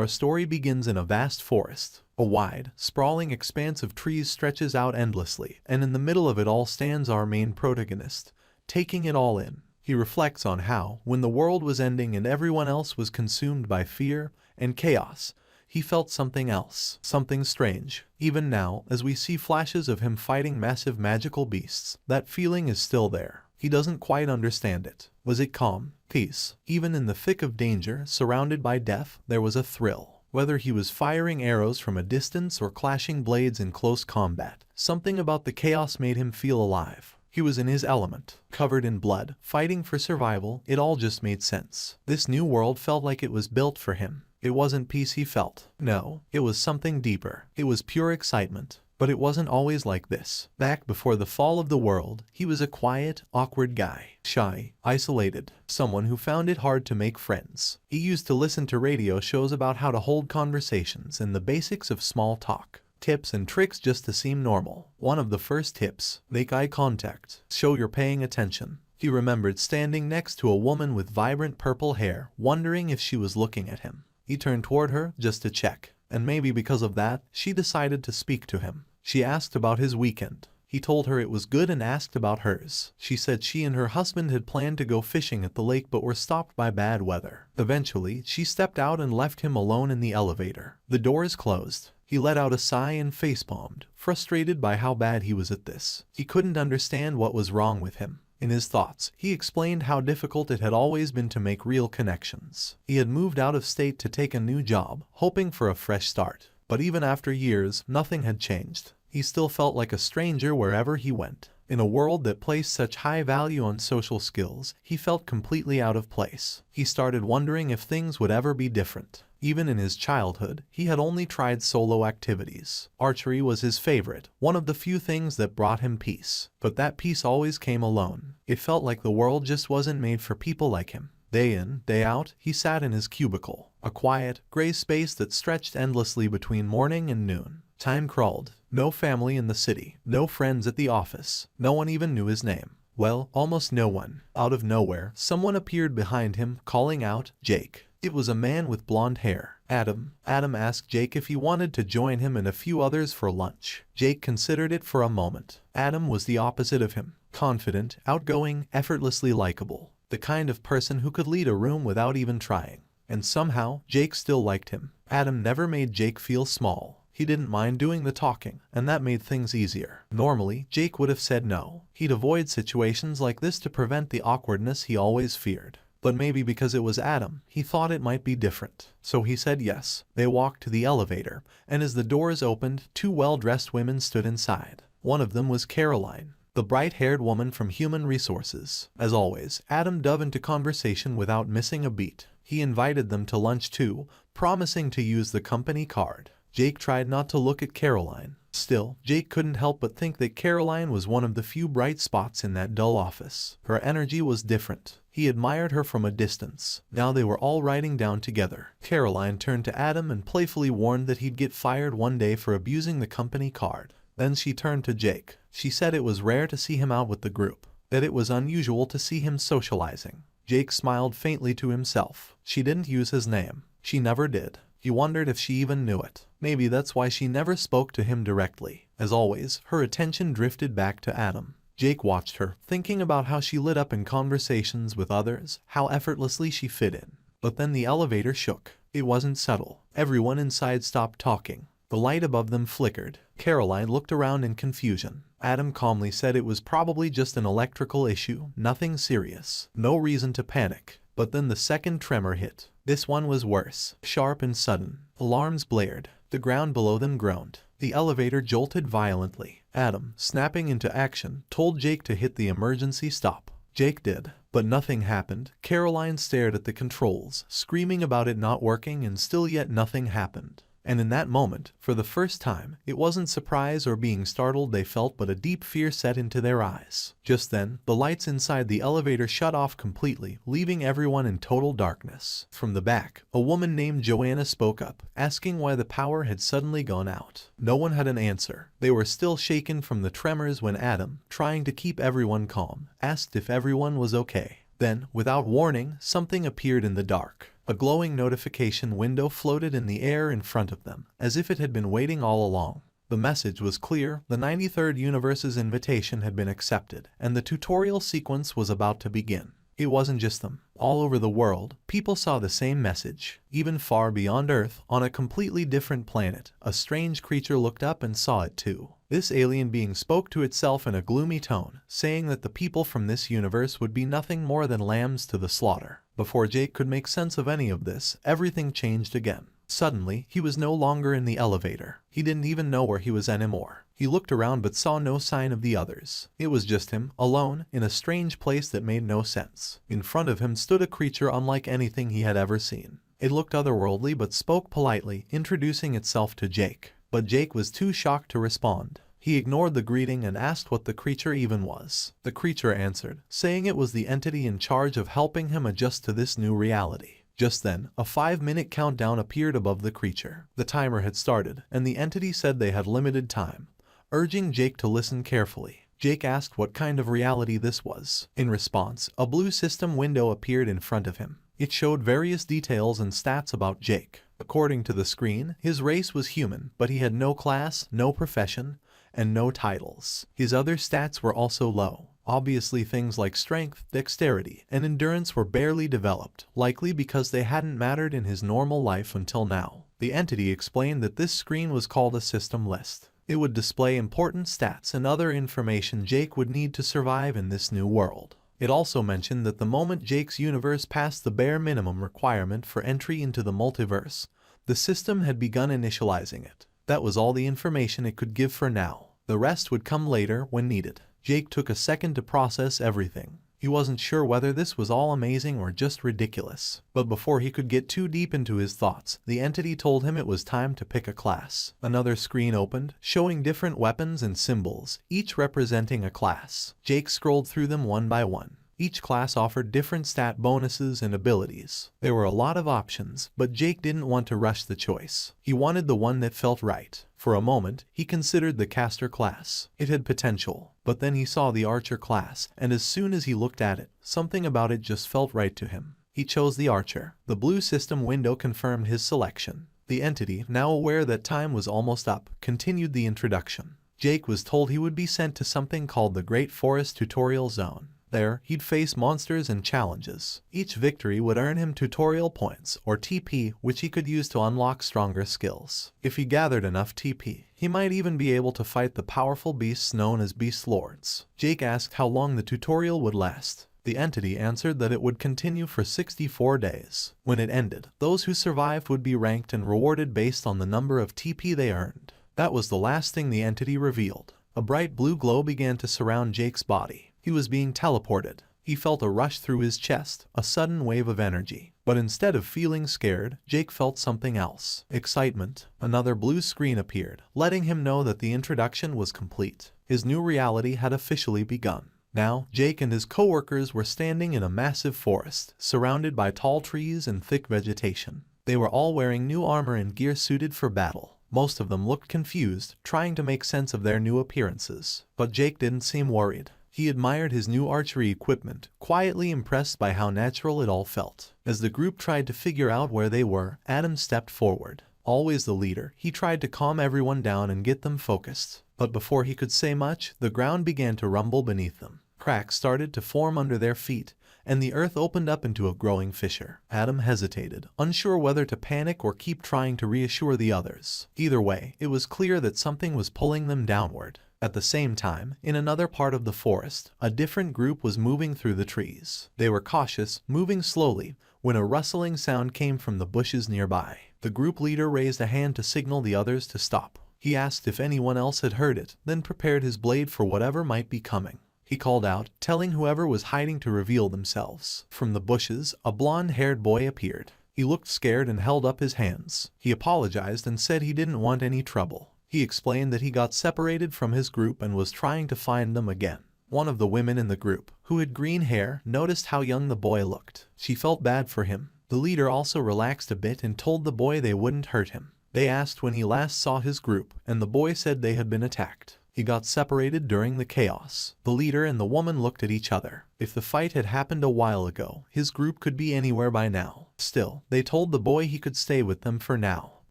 Our story begins in a vast forest. A wide, sprawling expanse of trees stretches out endlessly, and in the middle of it all stands our main protagonist, taking it all in. He reflects on how, when the world was ending and everyone else was consumed by fear and chaos, he felt something else, something strange. Even now, as we see flashes of him fighting massive magical beasts, that feeling is still there. He doesn't quite understand it. Was it calm, peace? Even in the thick of danger, surrounded by death, there was a thrill. Whether he was firing arrows from a distance or clashing blades in close combat, something about the chaos made him feel alive. He was in his element, covered in blood, fighting for survival. It all just made sense. This new world felt like it was built for him. It wasn't peace he felt. No, it was something deeper. It was pure excitement. But it wasn't always like this. Back before the fall of the world, he was a quiet, awkward guy. Shy, isolated, someone who found it hard to make friends. He used to listen to radio shows about how to hold conversations and the basics of small talk. Tips and tricks just to seem normal. One of the first tips: make eye contact. Show you're paying attention. He remembered standing next to a woman with vibrant purple hair, wondering if she was looking at him. He turned toward her just to check, and maybe because of that, she decided to speak to him. She asked about his weekend. He told her it was good and asked about hers. She said she and her husband had planned to go fishing at the lake but were stopped by bad weather. Eventually, she stepped out and left him alone in the elevator. The doors closed. He let out a sigh and facepalmed, frustrated by how bad he was at this. He couldn't understand what was wrong with him. In his thoughts, he explained how difficult it had always been to make real connections. He had moved out of state to take a new job, hoping for a fresh start. But even after years, nothing had changed. He still felt like a stranger wherever he went. In a world that placed such high value on social skills, he felt completely out of place. He started wondering if things would ever be different. Even in his childhood, he had only tried solo activities. Archery was his favorite, one of the few things that brought him peace. But that peace always came alone. It felt like the world just wasn't made for people like him. Day in, day out, he sat in his cubicle, a quiet, gray space that stretched endlessly between morning and noon. Time crawled. No family in the city, no friends at the office, no one even knew his name. Well, almost no one. Out of nowhere, someone appeared behind him, calling out, "Jake." It was a man with blonde hair. Adam. Adam asked Jake if he wanted to join him and a few others for lunch. Jake considered it for a moment. Adam was the opposite of him. Confident, outgoing, effortlessly likable. The kind of person who could lead a room without even trying. And somehow, Jake still liked him. Adam never made Jake feel small. He didn't mind doing the talking, and that made things easier. Normally, Jake would have said no. He'd avoid situations like this to prevent the awkwardness he always feared. But maybe because it was Adam, he thought it might be different. So he said yes. They walked to the elevator, and as the doors opened, two well-dressed women stood inside. One of them was Caroline, the bright-haired woman from Human Resources. As always, Adam dove into conversation without missing a beat. He invited them to lunch too, promising to use the company card. Jake tried not to look at Caroline. Still, Jake couldn't help but think that Caroline was one of the few bright spots in that dull office. Her energy was different. He admired her from a distance. Now they were all riding down together. Caroline turned to Adam and playfully warned that he'd get fired one day for abusing the company card. Then she turned to Jake. She said it was rare to see him out with the group, that it was unusual to see him socializing. Jake smiled faintly to himself. She didn't use his name. She never did. He wondered if she even knew it. Maybe that's why she never spoke to him directly. As always, her attention drifted back to Adam. Jake watched her, thinking about how she lit up in conversations with others, how effortlessly she fit in. But then the elevator shook. It wasn't subtle. Everyone inside stopped talking. The light above them flickered. Caroline looked around in confusion. Adam calmly said it was probably just an electrical issue, nothing serious. No reason to panic. But then the second tremor hit. This one was worse, sharp and sudden. Alarms blared. The ground below them groaned. The elevator jolted violently. Adam, snapping into action, told Jake to hit the emergency stop. Jake did, but nothing happened. Caroline stared at the controls, screaming about it not working, and still yet nothing happened. And in that moment, for the first time, it wasn't surprise or being startled they felt, but a deep fear set into their eyes. Just then, the lights inside the elevator shut off completely, leaving everyone in total darkness. From the back, a woman named Joanna spoke up, asking why the power had suddenly gone out. No one had an answer. They were still shaken from the tremors when Adam, trying to keep everyone calm, asked if everyone was okay. Then, without warning, something appeared in the dark. A glowing notification window floated in the air in front of them, as if it had been waiting all along. The message was clear: the 93rd universe's invitation had been accepted, and the tutorial sequence was about to begin. It wasn't just them. All over the world, people saw the same message. Even far beyond Earth, on a completely different planet, a strange creature looked up and saw it too. This alien being spoke to itself in a gloomy tone, saying that the people from this universe would be nothing more than lambs to the slaughter. Before Jake could make sense of any of this, everything changed again. Suddenly, he was no longer in the elevator. He didn't even know where he was anymore. He looked around but saw no sign of the others. It was just him, alone, in a strange place that made no sense. In front of him stood a creature unlike anything he had ever seen. It looked otherworldly but spoke politely, introducing itself to Jake. But Jake was too shocked to respond. He ignored the greeting and asked what the creature even was. The creature answered, saying it was the entity in charge of helping him adjust to this new reality. Just then, a 5-minute countdown appeared above the creature. The timer had started, and the entity said they had limited time, urging Jake to listen carefully. Jake asked what kind of reality this was. In response, a blue system window appeared in front of him. It showed various details and stats about Jake. According to the screen, his race was human, but he had no class, no profession, and no titles. His other stats were also low. Obviously, things like strength, dexterity, and endurance were barely developed, likely because they hadn't mattered in his normal life until now. The entity explained that this screen was called a system list. It would display important stats and other information Jake would need to survive in this new world. It also mentioned that the moment Jake's universe passed the bare minimum requirement for entry into the multiverse, the system had begun initializing it. That was all the information it could give for now. The rest would come later when needed. Jake took a second to process everything. He wasn't sure whether this was all amazing or just ridiculous. But before he could get too deep into his thoughts, the entity told him it was time to pick a class. Another screen opened, showing different weapons and symbols, each representing a class. Jake scrolled through them one by one. Each class offered different stat bonuses and abilities. There were a lot of options, but Jake didn't want to rush the choice. He wanted the one that felt right. For a moment, he considered the caster class. It had potential. But then he saw the archer class, and as soon as he looked at it, something about it just felt right to him. He chose the archer. The blue system window confirmed his selection. The entity, now aware that time was almost up, continued the introduction. Jake was told he would be sent to something called the Great Forest Tutorial Zone. There, he'd face monsters and challenges. Each victory would earn him tutorial points, or TP, which he could use to unlock stronger skills. If he gathered enough TP, he might even be able to fight the powerful beasts known as Beast Lords. Jake asked how long the tutorial would last. The entity answered that it would continue for 64 days. When it ended, those who survived would be ranked and rewarded based on the number of TP they earned. That was the last thing the entity revealed. A bright blue glow began to surround Jake's body. He was being teleported. He felt a rush through his chest, a sudden wave of energy. But instead of feeling scared, Jake felt something else. Excitement. Another blue screen appeared, letting him know that the introduction was complete. His new reality had officially begun. Now, Jake and his co-workers were standing in a massive forest, surrounded by tall trees and thick vegetation. They were all wearing new armor and gear suited for battle. Most of them looked confused, trying to make sense of their new appearances. But Jake didn't seem worried. He admired his new archery equipment, quietly impressed by how natural it all felt. As the group tried to figure out where they were, Adam stepped forward. Always the leader, he tried to calm everyone down and get them focused. But before he could say much, the ground began to rumble beneath them. Cracks started to form under their feet, and the earth opened up into a growing fissure. Adam hesitated, unsure whether to panic or keep trying to reassure the others. Either way, it was clear that something was pulling them downward. At the same time, in another part of the forest, a different group was moving through the trees. They were cautious, moving slowly, when a rustling sound came from the bushes nearby. The group leader raised a hand to signal the others to stop. He asked if anyone else had heard it, then prepared his blade for whatever might be coming. He called out, telling whoever was hiding to reveal themselves. From the bushes, a blonde-haired boy appeared. He looked scared and held up his hands. He apologized and said he didn't want any trouble. He explained that he got separated from his group and was trying to find them again. One of the women in the group, who had green hair, noticed how young the boy looked. She felt bad for him. The leader also relaxed a bit and told the boy they wouldn't hurt him. They asked when he last saw his group, and the boy said they had been attacked. He got separated during the chaos. The leader and the woman looked at each other. If the fight had happened a while ago, his group could be anywhere by now. Still, they told the boy he could stay with them for now.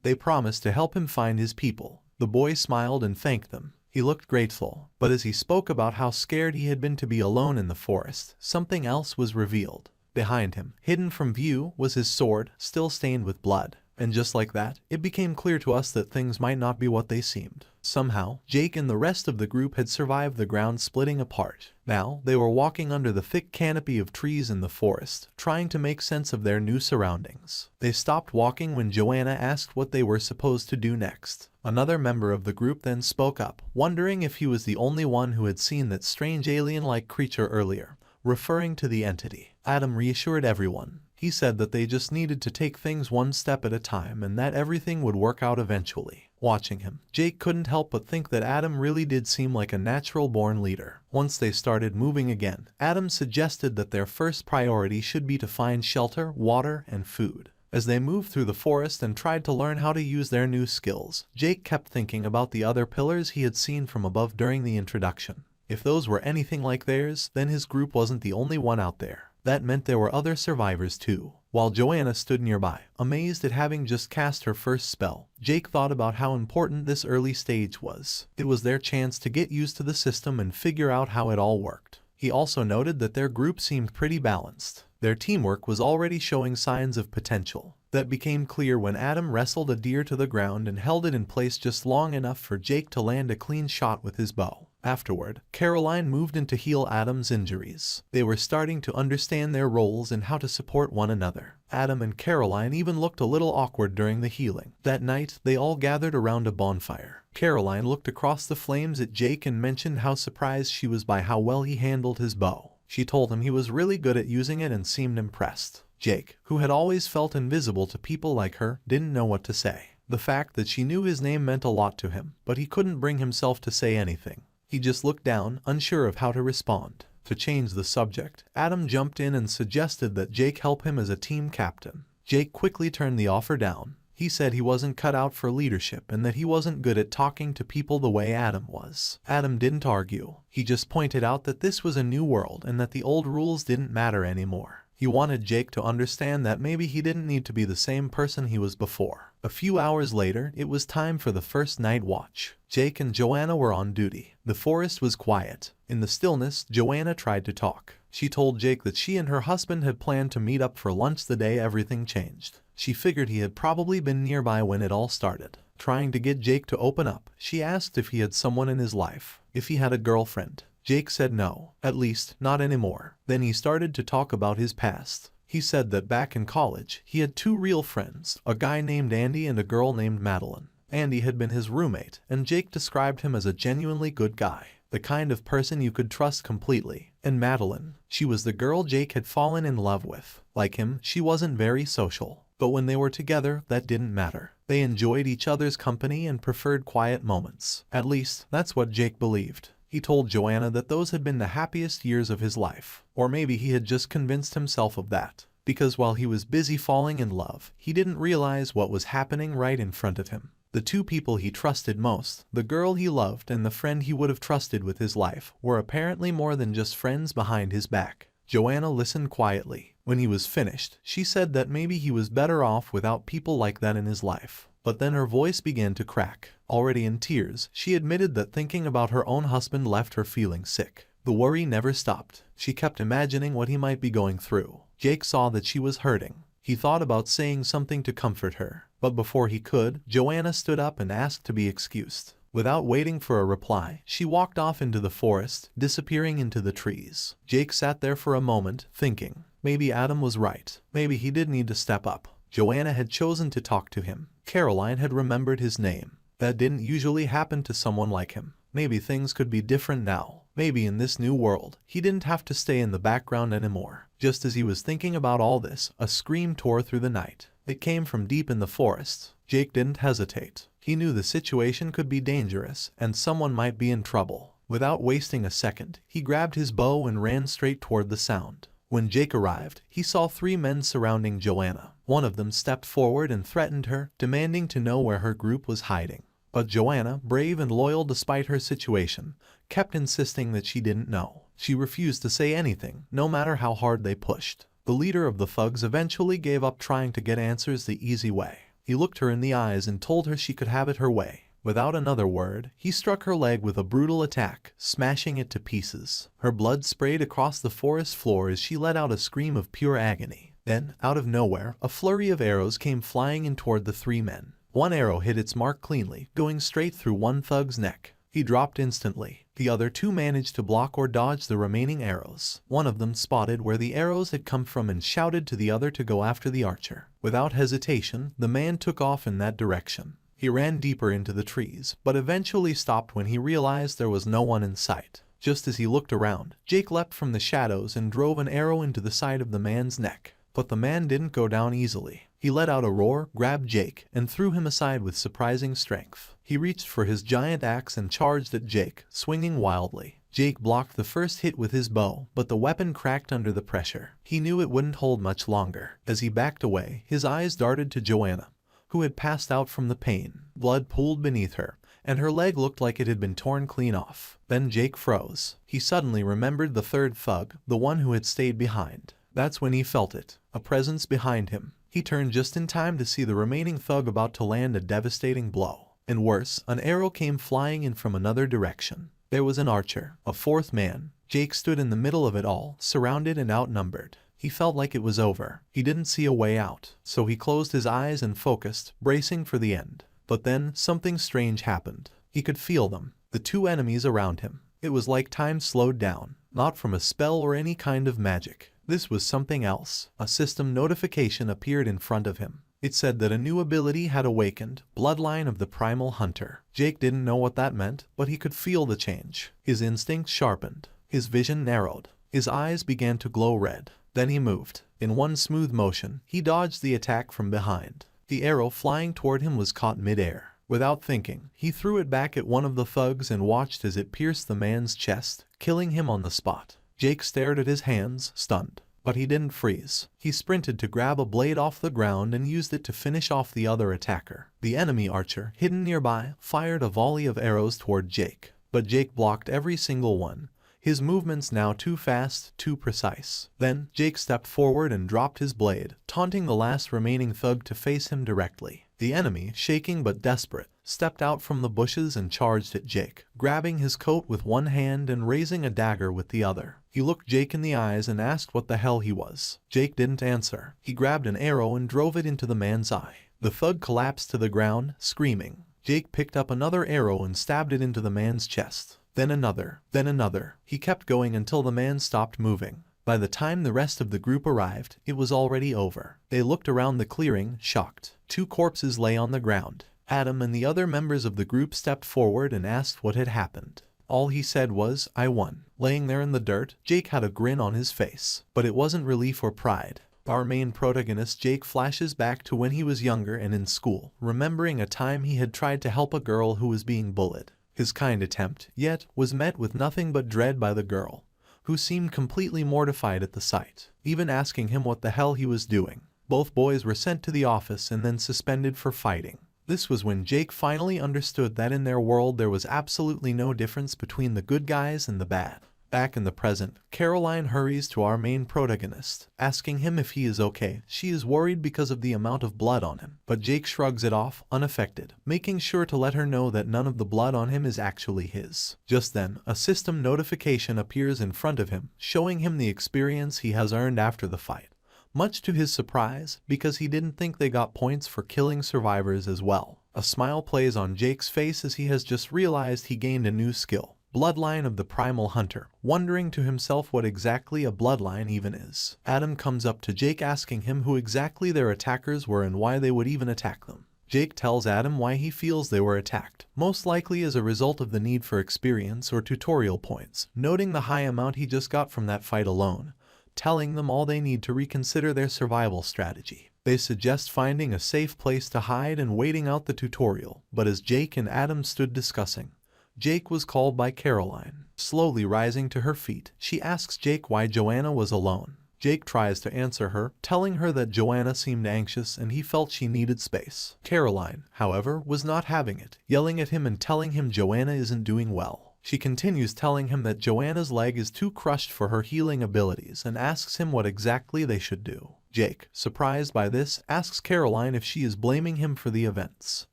They promised to help him find his people. The boy smiled and thanked them. He looked grateful, but as he spoke about how scared he had been to be alone in the forest, something else was revealed. Behind him, hidden from view, was his sword, still stained with blood. And just like that, it became clear to us that things might not be what they seemed. Somehow, Jake and the rest of the group had survived the ground splitting apart. Now, they were walking under the thick canopy of trees in the forest, trying to make sense of their new surroundings. They stopped walking when Joanna asked what they were supposed to do next. Another member of the group then spoke up, wondering if he was the only one who had seen that strange alien-like creature earlier, referring to the entity. Adam reassured everyone. He said that they just needed to take things one step at a time and that everything would work out eventually. Watching him, Jake couldn't help but think that Adam really did seem like a natural-born leader. Once they started moving again, Adam suggested that their first priority should be to find shelter, water, and food. As they moved through the forest and tried to learn how to use their new skills, Jake kept thinking about the other pillars he had seen from above during the introduction. If those were anything like theirs, then his group wasn't the only one out there. That meant there were other survivors too. While Joanna stood nearby, amazed at having just cast her first spell, Jake thought about how important this early stage was. It was their chance to get used to the system and figure out how it all worked. He also noted that their group seemed pretty balanced. Their teamwork was already showing signs of potential. That became clear when Adam wrestled a deer to the ground and held it in place just long enough for Jake to land a clean shot with his bow. Afterward, Caroline moved in to heal Adam's injuries. They were starting to understand their roles and how to support one another. Adam and Caroline even looked a little awkward during the healing. That night, they all gathered around a bonfire. Caroline looked across the flames at Jake and mentioned how surprised she was by how well he handled his bow. She told him he was really good at using it and seemed impressed. Jake, who had always felt invisible to people like her, didn't know what to say. The fact that she knew his name meant a lot to him, but he couldn't bring himself to say anything. He just looked down, unsure of how to respond. To change the subject, Adam jumped in and suggested that Jake help him as a team captain. Jake quickly turned the offer down. He said he wasn't cut out for leadership and that he wasn't good at talking to people the way Adam was. Adam didn't argue. He just pointed out that this was a new world and that the old rules didn't matter anymore. He wanted Jake to understand that maybe he didn't need to be the same person he was before. A few hours later, it was time for the first night watch. Jake and Joanna were on duty. The forest was quiet. In the stillness, Joanna tried to talk. She told Jake that she and her husband had planned to meet up for lunch the day everything changed. She figured he had probably been nearby when it all started. Trying to get Jake to open up, she asked if he had someone in his life, if he had a girlfriend. Jake said no, at least not anymore. Then he started to talk about his past. He said that back in college, he had two real friends, a guy named Andy and a girl named Madeline. Andy had been his roommate, and Jake described him as a genuinely good guy, the kind of person you could trust completely. And Madeline, she was the girl Jake had fallen in love with. Like him, she wasn't very social. But when they were together, that didn't matter. They enjoyed each other's company and preferred quiet moments. At least, that's what Jake believed. He told Joanna that those had been the happiest years of his life. Or maybe he had just convinced himself of that. Because while he was busy falling in love, he didn't realize what was happening right in front of him. The two people he trusted most, the girl he loved and the friend he would have trusted with his life, were apparently more than just friends behind his back. Joanna listened quietly. When he was finished, she said that maybe he was better off without people like that in his life. But then her voice began to crack. Already in tears, she admitted that thinking about her own husband left her feeling sick. The worry never stopped. She kept imagining what he might be going through. Jake saw that she was hurting. He thought about saying something to comfort her. But before he could, Joanna stood up and asked to be excused. Without waiting for a reply, she walked off into the forest, disappearing into the trees. Jake sat there for a moment, thinking. Maybe Adam was right. Maybe he did need to step up. Joanna had chosen to talk to him. Caroline had remembered his name. That didn't usually happen to someone like him. Maybe things could be different now. Maybe in this new world, he didn't have to stay in the background anymore. Just as he was thinking about all this, a scream tore through the night. It came from deep in the forest. Jake didn't hesitate. He knew the situation could be dangerous, and someone might be in trouble. Without wasting a second, he grabbed his bow and ran straight toward the sound. When Jake arrived, he saw three men surrounding Joanna. One of them stepped forward and threatened her, demanding to know where her group was hiding. But Joanna, brave and loyal despite her situation, kept insisting that she didn't know. She refused to say anything, no matter how hard they pushed. The leader of the thugs eventually gave up trying to get answers the easy way. He looked her in the eyes and told her she could have it her way. Without another word, he struck her leg with a brutal attack, smashing it to pieces. Her blood sprayed across the forest floor as she let out a scream of pure agony. Then, out of nowhere, a flurry of arrows came flying in toward the three men. One arrow hit its mark cleanly, going straight through one thug's neck. He dropped instantly. The other two managed to block or dodge the remaining arrows. One of them spotted where the arrows had come from and shouted to the other to go after the archer. Without hesitation, the man took off in that direction. He ran deeper into the trees, but eventually stopped when he realized there was no one in sight. Just as he looked around, Jake leapt from the shadows and drove an arrow into the side of the man's neck. But the man didn't go down easily. He let out a roar, grabbed Jake, and threw him aside with surprising strength. He reached for his giant axe and charged at Jake, swinging wildly. Jake blocked the first hit with his bow, but the weapon cracked under the pressure. He knew it wouldn't hold much longer. As he backed away, his eyes darted to Joanna, who had passed out from the pain. Blood pooled beneath her, and her leg looked like it had been torn clean off. Then Jake froze. He suddenly remembered the third thug, the one who had stayed behind. That's when he felt it, a presence behind him. He turned just in time to see the remaining thug about to land a devastating blow. And worse, an arrow came flying in from another direction. There was an archer, a fourth man. Jake stood in the middle of it all, surrounded and outnumbered. He felt like it was over. He didn't see a way out, so he closed his eyes and focused, bracing for the end. But then, something strange happened. He could feel them, the two enemies around him. It was like time slowed down, not from a spell or any kind of magic. This was something else. A system notification appeared in front of him. It said that a new ability had awakened, Bloodline of the Primal Hunter. Jake didn't know what that meant, but he could feel the change. His instincts sharpened. His vision narrowed. His eyes began to glow red. Then he moved. In one smooth motion, he dodged the attack from behind. The arrow flying toward him was caught mid-air. Without thinking, he threw it back at one of the thugs and watched as it pierced the man's chest, killing him on the spot. Jake stared at his hands, stunned. But he didn't freeze. He sprinted to grab a blade off the ground and used it to finish off the other attacker. The enemy archer, hidden nearby, fired a volley of arrows toward Jake. But Jake blocked every single one. His movements now too fast, too precise. Then, Jake stepped forward and dropped his blade, taunting the last remaining thug to face him directly. The enemy, shaking but desperate, stepped out from the bushes and charged at Jake, grabbing his coat with one hand and raising a dagger with the other. He looked Jake in the eyes and asked what the hell he was. Jake didn't answer. He grabbed an arrow and drove it into the man's eye. The thug collapsed to the ground, screaming. Jake picked up another arrow and stabbed it into the man's chest. Then another, then another. He kept going until the man stopped moving. By the time the rest of the group arrived, it was already over. They looked around the clearing, shocked. Two corpses lay on the ground. Adam and the other members of the group stepped forward and asked what had happened. All he said was, "I won." Laying there in the dirt, Jake had a grin on his face. But it wasn't relief or pride. Our main protagonist Jake flashes back to when he was younger and in school, remembering a time he had tried to help a girl who was being bullied. His kind attempt, yet, was met with nothing but dread by the girl, who seemed completely mortified at the sight, even asking him what the hell he was doing. Both boys were sent to the office and then suspended for fighting. This was when Jake finally understood that in their world there was absolutely no difference between the good guys and the bad. Back in the present, Caroline hurries to our main protagonist, asking him if he is okay. She is worried because of the amount of blood on him, but Jake shrugs it off, unaffected, making sure to let her know that none of the blood on him is actually his. Just then, a system notification appears in front of him, showing him the experience he has earned after the fight. Much to his surprise, because he didn't think they got points for killing survivors as well. A smile plays on Jake's face as he has just realized he gained a new skill. Bloodline of the Primal Hunter, wondering to himself what exactly a bloodline even is. Adam comes up to Jake asking him who exactly their attackers were and why they would even attack them. Jake tells Adam why he feels they were attacked, most likely as a result of the need for experience or tutorial points, noting the high amount he just got from that fight alone, telling them all they need to reconsider their survival strategy. They suggest finding a safe place to hide and waiting out the tutorial, but as Jake and Adam stood discussing, Jake was called by Caroline. Slowly rising to her feet, she asks Jake why Joanna was alone. Jake tries to answer her, telling her that Joanna seemed anxious and he felt she needed space. Caroline, however, was not having it, yelling at him and telling him Joanna isn't doing well. She continues telling him that Joanna's leg is too crushed for her healing abilities and asks him what exactly they should do. Jake, surprised by this, asks Caroline if she is blaming him for the events.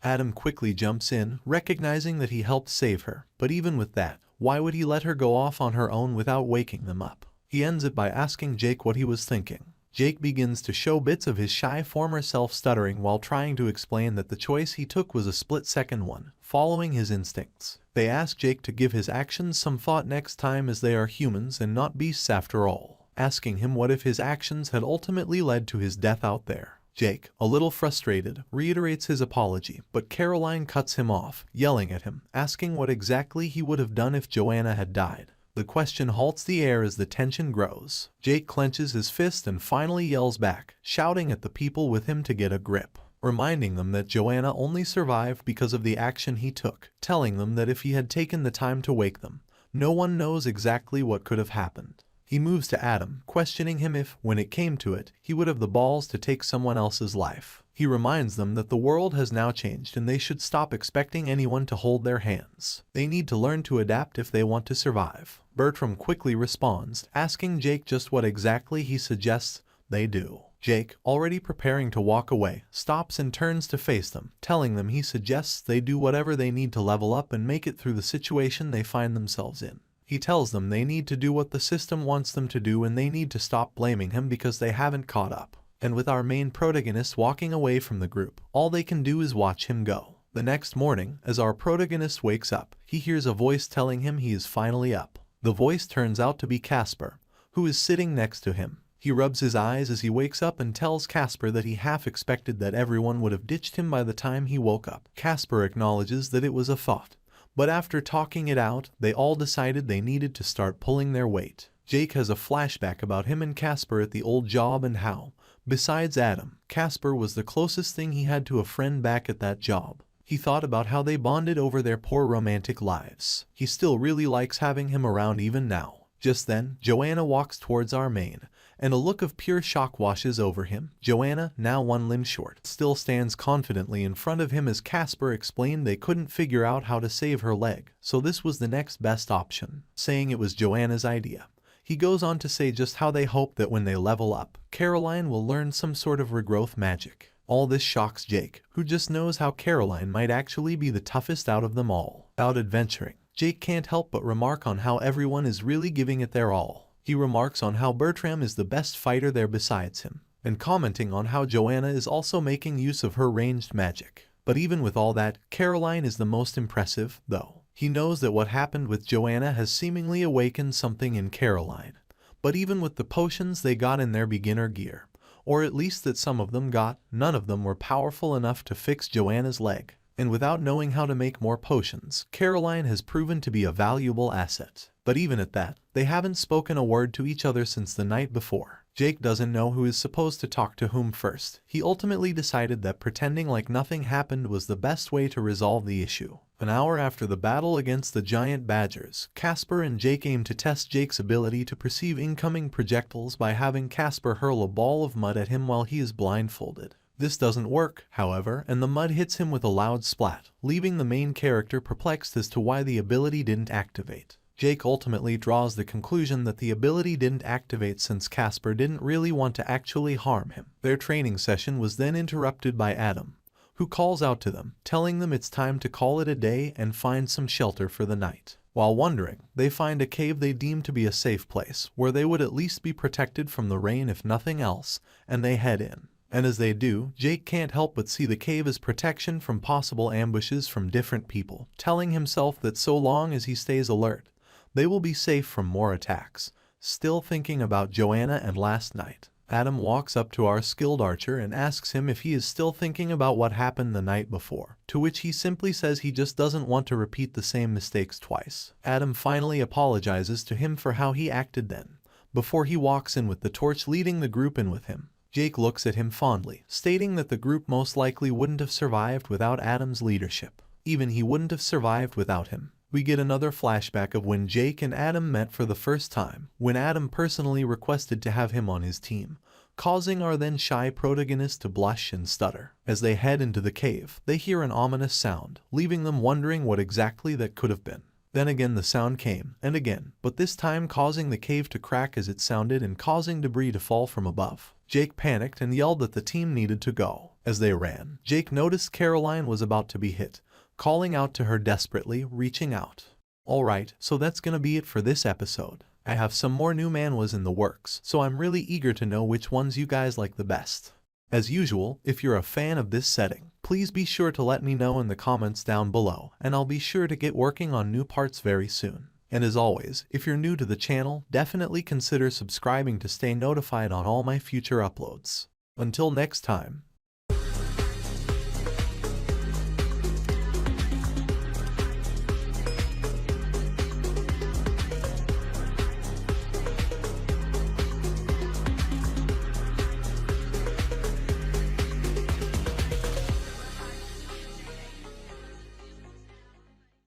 Adam quickly jumps in, recognizing that he helped save her, but even with that, why would he let her go off on her own without waking them up? He ends it by asking Jake what he was thinking. Jake begins to show bits of his shy former self stuttering while trying to explain that the choice he took was a split-second one, following his instincts. They ask Jake to give his actions some thought next time as they are humans and not beasts after all, asking him what if his actions had ultimately led to his death out there. Jake, a little frustrated, reiterates his apology, but Caroline cuts him off, yelling at him, asking what exactly he would have done if Joanna had died. The question halts the air as the tension grows. Jake clenches his fist and finally yells back, shouting at the people with him to get a grip, reminding them that Joanna only survived because of the action he took, telling them that if he had taken the time to wake them, no one knows exactly what could have happened. He moves to Adam, questioning him if, when it came to it, he would have the balls to take someone else's life. He reminds them that the world has now changed and they should stop expecting anyone to hold their hands. They need to learn to adapt if they want to survive. Bertram quickly responds, asking Jake just what exactly he suggests they do. Jake, already preparing to walk away, stops and turns to face them, telling them he suggests they do whatever they need to level up and make it through the situation they find themselves in. He tells them they need to do what the system wants them to do and they need to stop blaming him because they haven't caught up. And with our main protagonist walking away from the group, all they can do is watch him go. The next morning, as our protagonist wakes up, he hears a voice telling him he is finally up. The voice turns out to be Casper, who is sitting next to him. He rubs his eyes as he wakes up and tells Casper that he half expected that everyone would have ditched him by the time he woke up. Casper acknowledges that it was a thought, but after talking it out, they all decided they needed to start pulling their weight. Jake has a flashback about him and Casper at the old job and how, besides Adam, Casper was the closest thing he had to a friend back at that job. He thought about how they bonded over their poor romantic lives. He still really likes having him around even now. Just then, Joanna walks towards our main, and a look of pure shock washes over him. Joanna, now one limb short, still stands confidently in front of him as Casper explained they couldn't figure out how to save her leg, so this was the next best option, saying it was Joanna's idea. He goes on to say just how they hope that when they level up, Caroline will learn some sort of regrowth magic. All this shocks Jake, who just knows how Caroline might actually be the toughest out of them all. Out adventuring, Jake can't help but remark on how everyone is really giving it their all. He remarks on how Bertram is the best fighter there besides him, and commenting on how Joanna is also making use of her ranged magic. But even with all that, Caroline is the most impressive, though. He knows that what happened with Joanna has seemingly awakened something in Caroline. But even with the potions they got in their beginner gear, or at least that some of them got, none of them were powerful enough to fix Joanna's leg. And without knowing how to make more potions, Caroline has proven to be a valuable asset. But even at that, they haven't spoken a word to each other since the night before. Jake doesn't know who is supposed to talk to whom first. He ultimately decided that pretending like nothing happened was the best way to resolve the issue. An hour after the battle against the giant badgers, Casper and Jake aim to test Jake's ability to perceive incoming projectiles by having Casper hurl a ball of mud at him while he is blindfolded. This doesn't work, however, and the mud hits him with a loud splat, leaving the main character perplexed as to why the ability didn't activate. Jake ultimately draws the conclusion that the ability didn't activate since Casper didn't really want to actually harm him. Their training session was then interrupted by Adam, who calls out to them, telling them it's time to call it a day and find some shelter for the night. While wondering, they find a cave they deem to be a safe place, where they would at least be protected from the rain if nothing else, and they head in. And as they do, Jake can't help but see the cave as protection from possible ambushes from different people, telling himself that so long as he stays alert, they will be safe from more attacks. Still thinking about Joanna and last night, Adam walks up to our skilled archer and asks him if he is still thinking about what happened the night before, to which he simply says he just doesn't want to repeat the same mistakes twice. Adam finally apologizes to him for how he acted then, before he walks in with the torch leading the group in with him. Jake looks at him fondly, stating that the group most likely wouldn't have survived without Adam's leadership. Even he wouldn't have survived without him. we get another flashback of when Jake and Adam met for the first time, when Adam personally requested to have him on his team, causing our then shy protagonist to blush and stutter. As they head into the cave, they hear an ominous sound, leaving them wondering what exactly that could have been. Then again the sound came, and again, but this time causing the cave to crack as it sounded and causing debris to fall from above. Jake panicked and yelled that the team needed to go. As they ran, Jake noticed Caroline was about to be hit, calling out to her desperately, reaching out. Alright, so that's gonna be it for this episode. I have some more new manhwas in the works, so I'm really eager to know which ones you guys like the best. As usual, if you're a fan of this setting, please be sure to let me know in the comments down below, and I'll be sure to get working on new parts very soon. And as always, if you're new to the channel, definitely consider subscribing to stay notified on all my future uploads. Until next time,